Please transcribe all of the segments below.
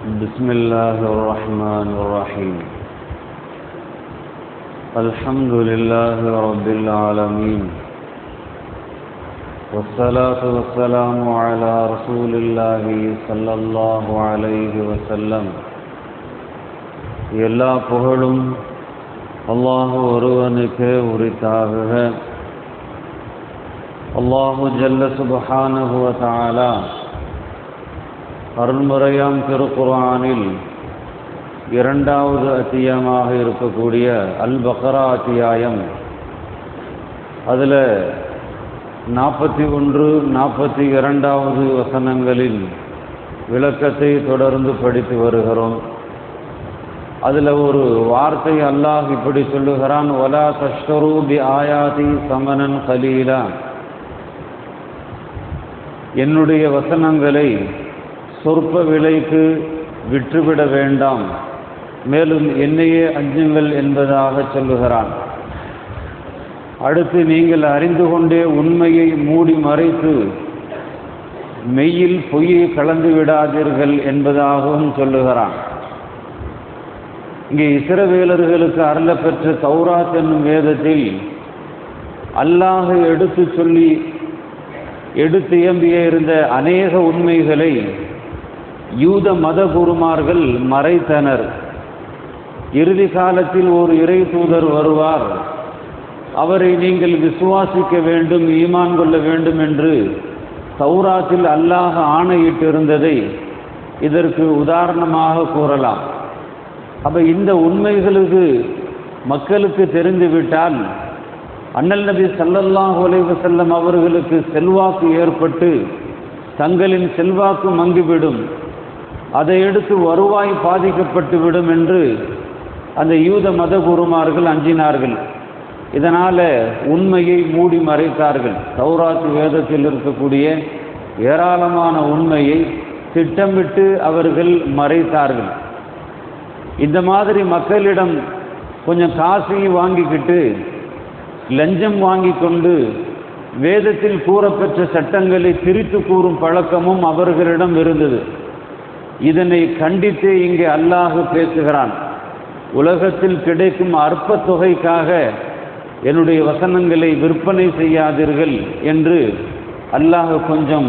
بسم الله الرحمن الرحيم. الحمد لله رب العالمين، والصلاة والسلام على رسول الله صلى الله عليه وسلم. எல்லா புகழும் அல்லாஹ் ஒருவனுக்கே உரித்தாகுக. அல்லாஹு ஜல்ல சுப்ஹானஹு வ தஆலா அருள்முறையாம் திருக்குர்ஆனில் இரண்டாவது அத்தியாயமாக இருக்கக்கூடிய அல் பக்ரா அத்தியாயம், அதில் 41, 42வது வசனங்களில் விளக்கத்தை தொடர்ந்து படித்து வருகிறோம். அதில் ஒரு வார்த்தை அல்லாஹ் இப்படி சொல்லுகிறான், வலா தஷ்தரு பி ஆயாதி சமனன் கலீலா, என்னுடைய வசனங்களை சொற்ப விலைக்கு விற்றுவிட வேண்டாம், மேலும் என்னையே அஞ்சுங்கள் என்பதாக சொல்லுகிறான். அடுத்து, நீங்கள் அறிந்து கொண்டே உண்மையை மூடி மறைத்து மெய்யில் பொய்யை கலந்து விடாதீர்கள் என்பதாகவும் சொல்லுகிறான். இங்கே இஸ்ரவேலர்களுக்கு அருளப்பெற்ற தௌராத் என்னும் வேதத்தில் அல்லாஹ் எடுத்து இயம்பிய இருந்த அநேக உண்மைகளை யூத மத குருமார்கள் மறைத்தனர். இறுதி காலத்தில் ஒரு இறை தூதர் வருவார், அவரை நீங்கள் விசுவாசிக்க வேண்டும், ஈமான் கொள்ள வேண்டும் என்று தௌராத்தில் அல்லாஹ் ஆணையிட்டிருந்ததை இதற்கு உதாரணமாக கூறலாம். அப்போ இந்த உண்மைகளுக்கு மக்களுக்கு தெரிந்துவிட்டால் அண்ணல் நபி ஸல்லல்லாஹு அலைஹி வஸல்லம் அவர்களுக்கு செல்வாக்கு ஏற்பட்டு தங்களின் செல்வாக்கு மங்கிவிடும், அதை எடுத்து வருவாய் பாதிக்கப்பட்டுவிடும் என்று அந்த யூத மத குருமார்கள் அஞ்சினார்கள். இதனால் உண்மையை மூடி மறைத்தார்கள். தௌராத் வேதத்தில் இருக்கக்கூடிய ஏராளமான உண்மையை திட்டமிட்டு அவர்கள் மறைத்தார்கள். இந்த மாதிரி மக்களிடம் கொஞ்சம் காசையும் வாங்கிக்கிட்டு லஞ்சம் வாங்கி கொண்டு வேதத்தில் கூறப்பெற்ற சட்டங்களை திரித்து கூறும் பழக்கமும் அவர்களிடம் இருந்தது. இதனை கண்டித்து இங்கே அல்லாஹ் பேசுகிறான். உலகத்தில் கிடைக்கும் அற்ப தொகைக்காக என்னுடைய வசனங்களை விற்பனை செய்யாதீர்கள் என்று அல்லாஹ் கொஞ்சம்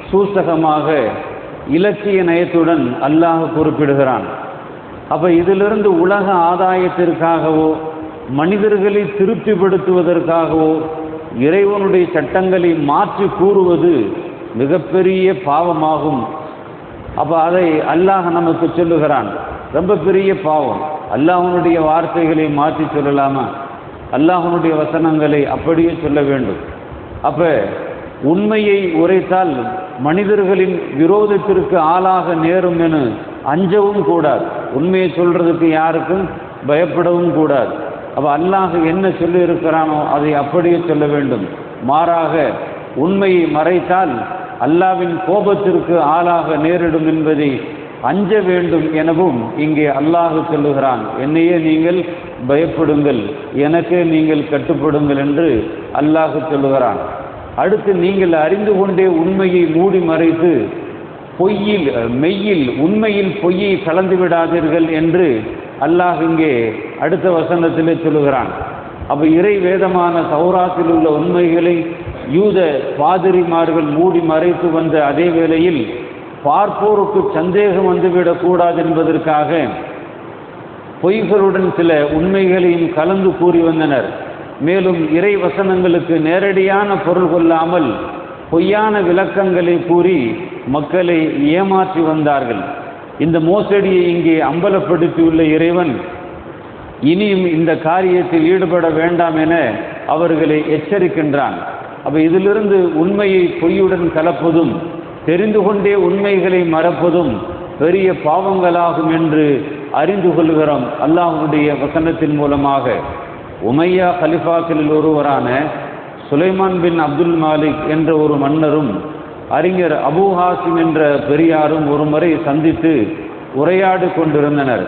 சூசகமாக இலக்கிய நயத்துடன் அல்லாஹ் குறிப்பிடுகிறான். அப்போ இதிலிருந்து உலக ஆதாயத்திற்காகவோ மனிதர்களை திருப்திப்படுத்துவதற்காகவோ இறைவனுடைய சட்டங்களை மாற்றி கூறுவது மிகப்பெரிய பாவமாகும். அப்போ அதை அல்லாஹ் நமக்கு சொல்லுகிறான், ரொம்ப பெரிய பாவம். அல்லாஹ்வுடைய வார்த்தைகளை மாற்றி சொல்லலாமா? அல்லாஹ்வுடைய வசனங்களை அப்படியே சொல்ல வேண்டும். அப்போ உண்மையை உரைத்தால் மனிதர்களின் விரோதத்திற்கு ஆளாக நேரும் என அஞ்சவும் கூடாது. உண்மையை சொல்றதுக்கு யாருக்கும் பயப்படவும் கூடாது. அப்போ அல்லாஹ் என்ன சொல்லி இருக்கிறானோ அதை அப்படியே சொல்ல வேண்டும். மாறாக உண்மையை மறைத்தால் அல்லாஹ்வின் கோபத்திற்கு ஆளாக நேரிடும் என்பதை அஞ்ச வேண்டும் எனவும் இங்கே அல்லாஹ் சொல்லுகிறான். என்னையே நீங்கள் பயப்படுங்கள், எனக்கே நீங்கள் கட்டுப்படுங்கள் என்று அல்லாஹ் சொல்லுகிறான். அடுத்து, நீங்கள் அறிந்து கொண்டே உண்மையை மூடி மறைத்து உண்மையில் பொய்யை கலந்து விடாதீர்கள் என்று அல்லாஹ் இங்கே அடுத்த வசனத்திலே சொல்லுகிறான். அப்போ இறை வேதமான தௌராத்தில் உள்ள உண்மைகளை யூத பாதிரிமார்கள் மூடி மறைத்து வந்த அதே வேளையில் பார்ப்போருக்கு சந்தேகம் வந்துவிடக்கூடாது என்பதற்காக பொய்களுடன் சில உண்மைகளையும் கலந்து கூறி வந்தனர். மேலும் இறை வசனங்களுக்கு நேரடியான பொருள் கொள்ளாமல் பொய்யான விளக்கங்களை கூறி மக்களை ஏமாற்றி வந்தார்கள். இந்த மோசடியை இங்கே அம்பலப்படுத்தியுள்ள இறைவன் இனியும் இந்த காரியத்தில் ஈடுபட வேண்டாம் என அவர்களை எச்சரிக்கின்றான். அப்போ இதிலிருந்து உண்மையை பொய்யுடன் கலப்பதும் தெரிந்து கொண்டே உண்மைகளை மறப்பதும் பெரிய பாவங்களாகும் என்று அறிந்து கொள்கிறோம் அல்லாஹ்வுடைய வசனத்தின் மூலமாக. உமையா கலிஃபாக்களில் ஒருவரான சுலைமான் பின் அப்துல் மாலிக் என்ற ஒரு மன்னரும் அறிஞர் அபூ ஹாசிம் என்ற பெரியாரும் ஒரு முறை சந்தித்து உரையாடி கொண்டிருந்தனர்.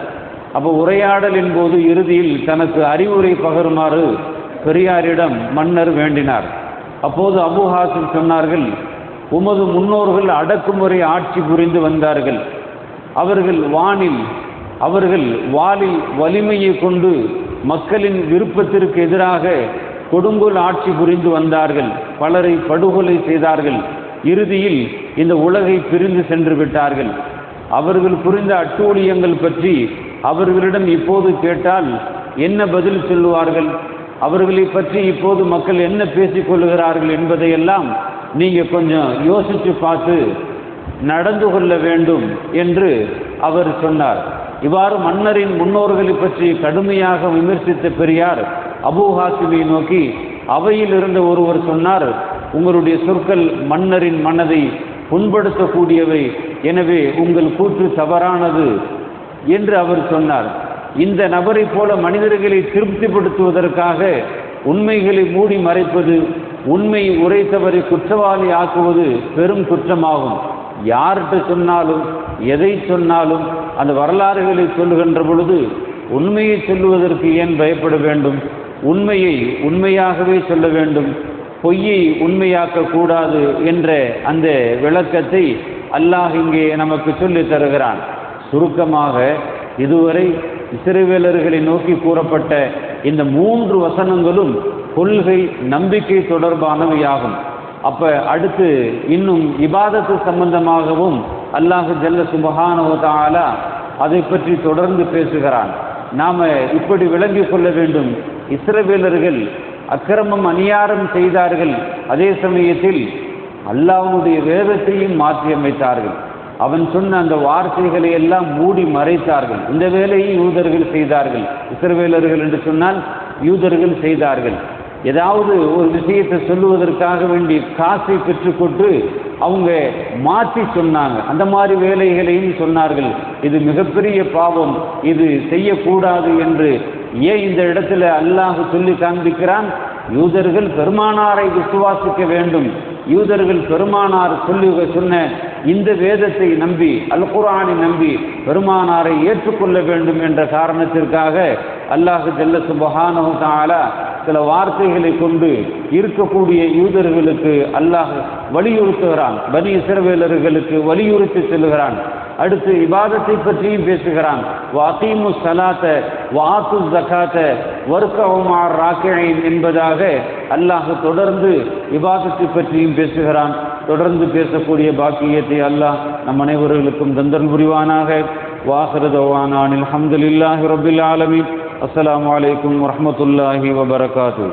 அப்போ உரையாடலின் போது இறுதியில் தனக்கு அறிவுரை பகருமாறு பெரியாரிடம் மன்னர் வேண்டினார். அப்போது அபூ ஹாசிம் சொன்னார்கள், உமது முன்னோர்கள் அடக்குமுறை ஆட்சி புரிந்து வந்தார்கள், அவர்கள் வாளில் வலிமையை கொண்டு மக்களின் விருப்பத்திற்கு எதிராக கொடுங்கோல் ஆட்சி புரிந்து வந்தார்கள். பலரை படுகொலை செய்தார்கள். இறுதியில் இந்த உலகை பிரிந்து சென்று விட்டார்கள். அவர்கள் புரிந்த அட்டூழியங்கள் பற்றி அவர்களிடம் இப்போது கேட்டால் என்ன பதில் சொல்லுவார்கள்? அவர்களை பற்றி இப்போது மக்கள் என்ன பேசிக்கொள்கிறார்கள் என்பதையெல்லாம் நீங்கள் கொஞ்சம் யோசித்து பார்த்து நடந்து கொள்ள வேண்டும் என்று அவர் சொன்னார். இவ்வாறு மன்னரின் முன்னோர்களை பற்றி கடுமையாக விமர்சித்த பெரியார் அபூ ஹாசிமை நோக்கி அவையில் இருந்த ஒருவர் சொன்னார், உங்களுடைய சொற்கள் மன்னரின் மனதை புண்படுத்தக்கூடியவை, எனவே உங்கள் கூற்று தவறானது என்று அவர் சொன்னார். இந்த நபரை போல மனிதர்களை திருப்திப்படுத்துவதற்காக உண்மைகளை மூடி மறைப்பது, உண்மை உரைத்தவரை குற்றவாளி ஆக்குவது பெரும் குற்றமாகும். யார்கிட்ட சொன்னாலும் எதை சொன்னாலும் அந்த வரலாறுகளை சொல்லுகின்ற பொழுது உண்மையை சொல்லுவதற்கு ஏன் பயப்பட வேண்டும்? உண்மையை உண்மையாகவே சொல்ல வேண்டும், பொய்யை உண்மையாக்க கூடாது என்ற அந்த விளக்கத்தை அல்லாஹ் இங்கே நமக்கு சொல்லித் தருகிறான். சுருக்கமாக இதுவரை இஸ்ரவேலர்களை நோக்கி கூறப்பட்ட இந்த 3 வசனங்களும் கொள்கை நம்பிக்கை தொடர்பானவையாகும். அப்ப அடுத்து இன்னும் இபாதத்து சம்பந்தமாகவும் அல்லாஹ் ஜல்ல சுப்ஹானஹு வ தஆலா அதை பற்றி தொடர்ந்து பேசுகிறான். நாம இப்படி விளங்கிக் கொள்ள வேண்டும், இஸ்ரவேலர்கள் அக்கிரமம் அநியாயம் செய்தார்கள், அதே சமயத்தில் அல்லாஹ்வுடைய வேதத்தையும் மாற்றியமைத்தார்கள். அவன் சொன்ன அந்த வார்த்தைகளை எல்லாம் மூடி மறைத்தார்கள். இந்த வேலையை யூதர்கள் செய்தார்கள். இஸ்ரவேலர்கள் என்று சொன்னால் யூதர்கள் செய்தார்கள். ஏதாவது ஒரு விஷயத்தை சொல்லுவதற்காக வேண்டி காசை பெற்றுக்கொண்டு அவங்க மாற்றி சொன்னாங்க. அந்த மாதிரி வேலைகளையும் சொன்னார்கள். இது மிகப்பெரிய பாவம், இது செய்யக்கூடாது என்று ஏன் இந்த இடத்துல அல்லாஹ் சொல்லி காண்பிக்கிறான்? யூதர்கள் பெருமானாரை விசுவாசிக்க வேண்டும். யூதர்கள் பெருமானார் சொன்ன இந்த வேதத்தை நம்பி, அல் குர்ஆனை நம்பி பெருமானாரை ஏற்றுக்கொள்ள வேண்டும் என்ற காரணத்திற்காக அல்லாஹ் ஜல்ல சுப்ஹானஹு வ தஆலா சில வார்த்தைகளை கொண்டு இருக்கக்கூடிய யூதர்களுக்கு அல்லாஹ் வலியுறுத்துகிறான், பனி இஸ்ரவேலர்களுக்கு வலியுறுத்தி செல்கிறான். அடுத்து இபாதத்தை பற்றியும் பேசுகிறான். வஅகீமு ஸலாத வஆத்து ஸகாத வர்கஉ மஅர் ராக்கிஈன் என்பதாக அல்லாஹ் தொடர்ந்து இபாதத்தை பற்றியும் பேசுகிறான். தொடர்ந்து பேசக்கூடிய பாக்கியத்தை அல்லாஹ் நம் அனைவர்களுக்கும் தந்தல் புரிவானாக. வாஹிரு தஅவானா அல்ஹம்துலில்லாஹி ரப்பில் ஆலமீன். அஸ்ஸலாமு அலைக்கும் வரஹ்மத்துல்லாஹி வபரகாத்துஹு.